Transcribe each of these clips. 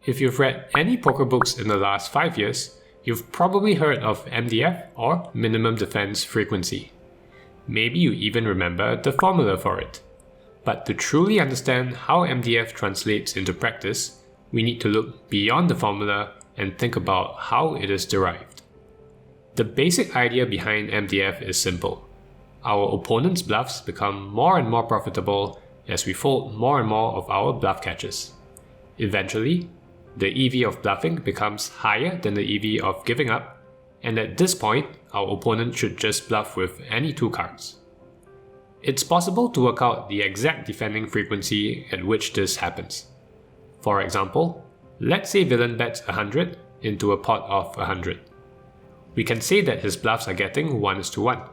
If you've read any poker books in the last 5 years, you've probably heard of MDF or minimum defense frequency. Maybe you even remember the formula for it. But to truly understand how MDF translates into practice, we need to look beyond the formula and think about how it is derived. The basic idea behind MDF is simple. Our opponent's bluffs become more and more profitable as we fold more and more of our bluff catches. Eventually, the EV of bluffing becomes higher than the EV of giving up, and at this point, our opponent should just bluff with any two cards. It's possible to work out the exact defending frequency at which this happens. For example, let's say villain bets 100 into a pot of 100. We can say that his bluffs are getting 1:1.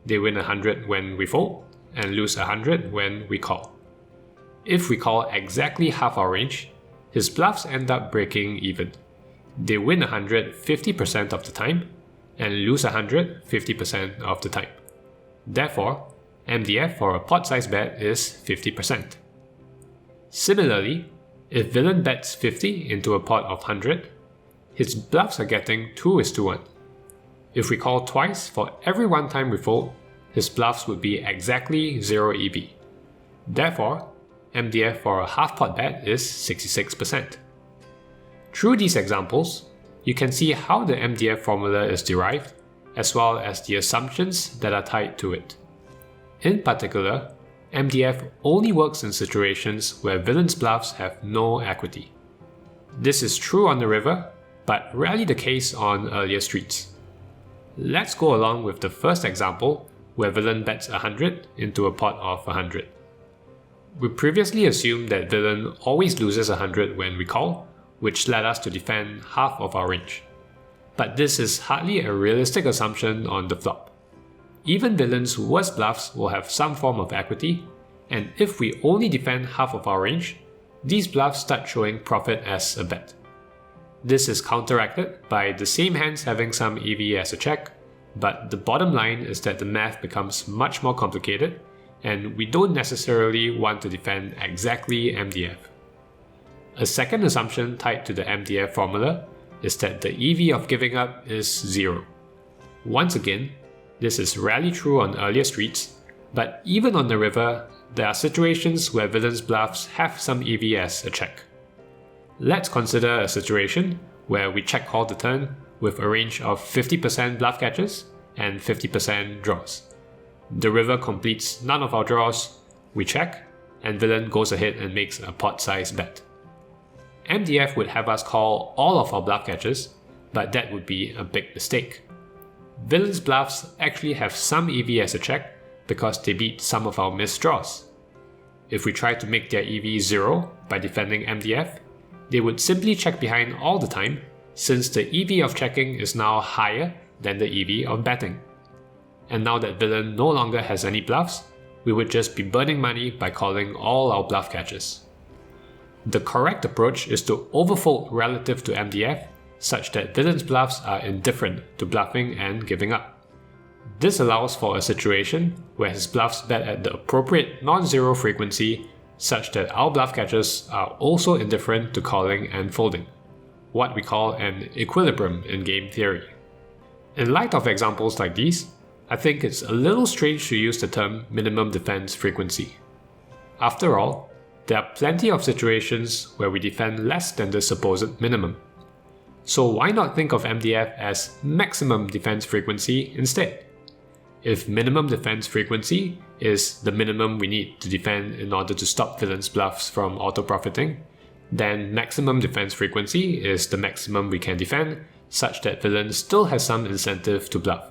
They win 100 when we fold, and lose 100 when we call. If we call exactly half our range, his bluffs end up breaking even. They win 100 50% of the time, and lose 100 50% of the time. Therefore, MDF for a pot-size bet is 50%. Similarly, if villain bets 50 into a pot of 100, his bluffs are getting 2:1. If we call twice for every one time we fold, his bluffs would be exactly 0 EV. Therefore, MDF for a half pot bet is 66%. Through these examples, you can see how the MDF formula is derived, as well as the assumptions that are tied to it. In particular, MDF only works in situations where villain's bluffs have no equity. This is true on the river, but rarely the case on earlier streets. Let's go along with the first example where villain bets 100 into a pot of 100. We previously assumed that villain always loses 100 when we call, which led us to defend half of our range. But this is hardly a realistic assumption on the flop. Even villain's worst bluffs will have some form of equity, and if we only defend half of our range, these bluffs start showing profit as a bet. This is counteracted by the same hands having some EV as a check, but the bottom line is that the math becomes much more complicated, and we don't necessarily want to defend exactly MDF. A second assumption tied to the MDF formula is that the EV of giving up is 0. Once again, this is rarely true on earlier streets, but even on the river, there are situations where villain's bluffs have some EV as a check. Let's consider a situation where we check call the turn with a range of 50% bluff catches and 50% draws. The river completes none of our draws, we check, and villain goes ahead and makes a pot-size bet. MDF would have us call all of our bluff catches, but that would be a big mistake. Villain's bluffs actually have some EV as a check because they beat some of our missed draws. If we try to make their EV 0 by defending MDF, they would simply check behind all the time, since the EV of checking is now higher than the EV of betting. And now that villain no longer has any bluffs, we would just be burning money by calling all our bluff catches. The correct approach is to overfold relative to MDF such that villain's bluffs are indifferent to bluffing and giving up. This allows for a situation where his bluffs bet at the appropriate non-zero frequency such that our bluff catches are also indifferent to calling and folding, what we call an equilibrium in game theory. In light of examples like these, I think it's a little strange to use the term minimum defense frequency. After all, there are plenty of situations where we defend less than the supposed minimum. So why not think of MDF as maximum defense frequency instead? If minimum defense frequency is the minimum we need to defend in order to stop villain's bluffs from auto-profiting, then maximum defense frequency is the maximum we can defend such that villain still has some incentive to bluff.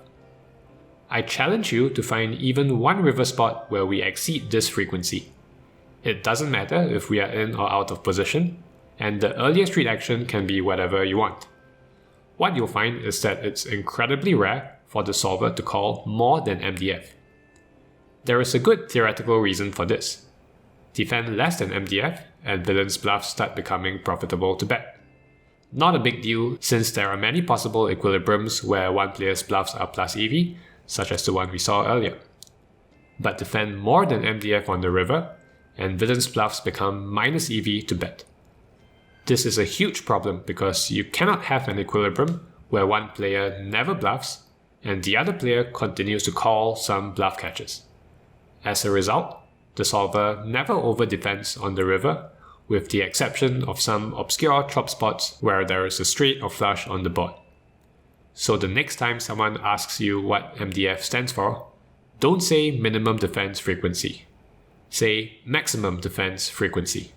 I challenge you to find even one river spot where we exceed this frequency. It doesn't matter if we are in or out of position, and the earlier street action can be whatever you want. What you'll find is that it's incredibly rare for the solver to call more than MDF. There is a good theoretical reason for this. Defend less than MDF and villain's bluffs start becoming profitable to bet. Not a big deal since there are many possible equilibriums where one player's bluffs are plus EV, such as the one we saw earlier. But defend more than MDF on the river, and villain's bluffs become minus EV to bet. This is a huge problem because you cannot have an equilibrium where one player never bluffs and the other player continues to call some bluff catches. As a result, the solver never over-defends on the river, with the exception of some obscure chop spots where there is a straight or flush on the board. So the next time someone asks you what MDF stands for, don't say minimum defense frequency. Say maximum defense frequency.